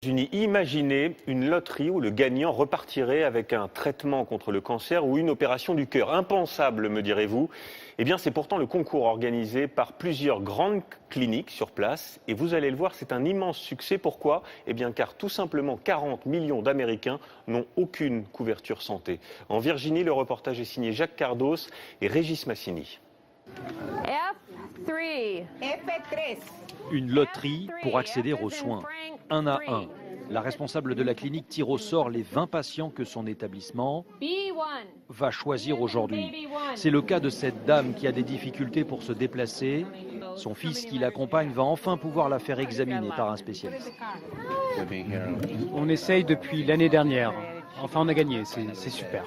États-Unis, imaginez une loterie où le gagnant repartirait avec un traitement contre le cancer ou une opération du cœur. Impensable, me direz-vous. Eh bien, c'est pourtant le concours organisé par plusieurs grandes cliniques sur place. Et vous allez le voir, c'est un immense succès. Pourquoi? Eh bien, car tout simplement 40 millions d'Américains n'ont aucune couverture santé. En Virginie, le reportage est signé Jacques Cardos et Régis Massini. F3. Une loterie pour accéder aux soins, un à un. La responsable de la clinique tire au sort les 20 patients que son établissement va choisir aujourd'hui. C'est le cas de cette dame qui a des difficultés pour se déplacer. Son fils qui l'accompagne va enfin pouvoir la faire examiner par un spécialiste. On essaye depuis l'année dernière. Enfin, on a gagné, c'est super.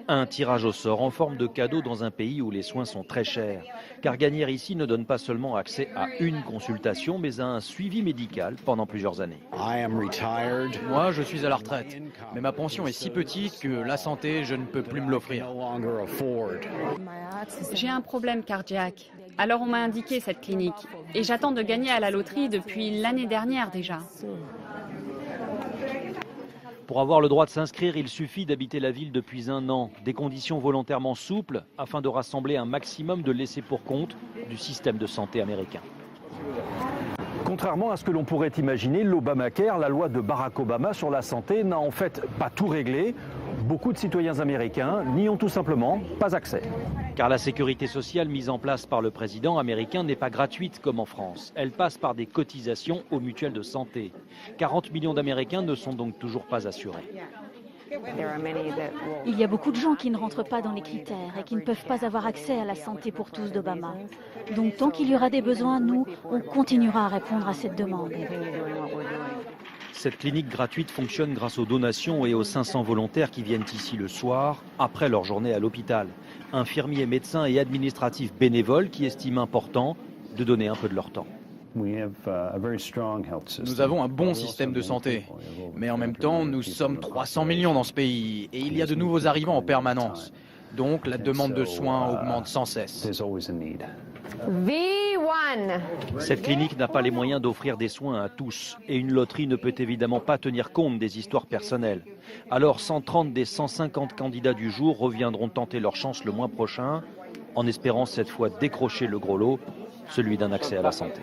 Un tirage au sort en forme de cadeau dans un pays où les soins sont très chers. Car gagner ici ne donne pas seulement accès à une consultation, mais à un suivi médical pendant plusieurs années. Moi, je suis à la retraite, mais ma pension est si petite que la santé, je ne peux plus me l'offrir. J'ai un problème cardiaque. Alors on m'a indiqué cette clinique. Et j'attends de gagner à la loterie depuis l'année dernière déjà. Pour avoir le droit de s'inscrire, il suffit d'habiter la ville depuis un an. Des conditions volontairement souples afin de rassembler un maximum de laissés pour compte du système de santé américain. Contrairement à ce que l'on pourrait imaginer, l'Obamacare, la loi de Barack Obama sur la santé, n'a en fait pas tout réglé. Beaucoup de citoyens américains n'y ont tout simplement pas accès. Car la sécurité sociale mise en place par le président américain n'est pas gratuite comme en France. Elle passe par des cotisations aux mutuelles de santé. 40 millions d'Américains ne sont donc toujours pas assurés. Il y a beaucoup de gens qui ne rentrent pas dans les critères et qui ne peuvent pas avoir accès à la santé pour tous d'Obama. Donc tant qu'il y aura des besoins, nous, on continuera à répondre à cette demande. Cette clinique gratuite fonctionne grâce aux donations et aux 500 volontaires qui viennent ici le soir, après leur journée à l'hôpital. Infirmiers, médecins et administratifs bénévoles qui estiment important de donner un peu de leur temps. Nous avons un bon système de santé, mais en même temps, nous sommes 300 millions dans ce pays et il y a de nouveaux arrivants en permanence. Donc la demande de soins augmente sans cesse. V1. Cette clinique n'a pas les moyens d'offrir des soins à tous et une loterie ne peut évidemment pas tenir compte des histoires personnelles. Alors 130 des 150 candidats du jour reviendront tenter leur chance le mois prochain en espérant cette fois décrocher le gros lot, celui d'un accès à la santé.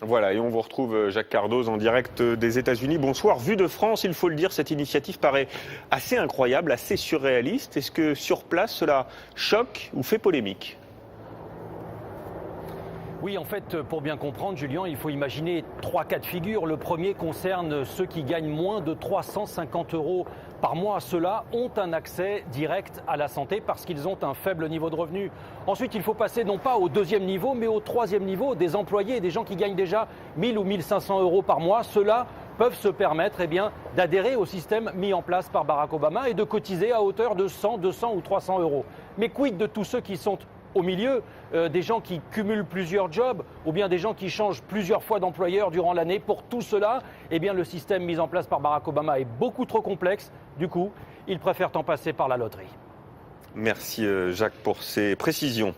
Voilà, et on vous retrouve Jacques Cardos en direct des États-Unis. Bonsoir, vue de France, il faut le dire, cette initiative paraît assez incroyable, assez surréaliste. Est-ce que sur place, cela choque ou fait polémique ? Oui, en fait, pour bien comprendre, Julien, il faut imaginer 3 cas de figure. Le premier concerne ceux qui gagnent moins de 350 € par mois. Ceux-là ont un accès direct à la santé parce qu'ils ont un faible niveau de revenu. Ensuite, il faut passer non pas au deuxième niveau, mais au troisième niveau, des employés, des gens qui gagnent déjà 1000 ou 1500 € par mois. Ceux-là peuvent se permettre d'adhérer au système mis en place par Barack Obama et de cotiser à hauteur de 100, 200 ou 300 €. Mais quid de tous ceux qui sont au milieu, des gens qui cumulent plusieurs jobs ou bien des gens qui changent plusieurs fois d'employeur durant l'année? Pour tout cela, le système mis en place par Barack Obama est beaucoup trop complexe. Du coup, ils préfèrent en passer par la loterie. Merci Jacques pour ces précisions.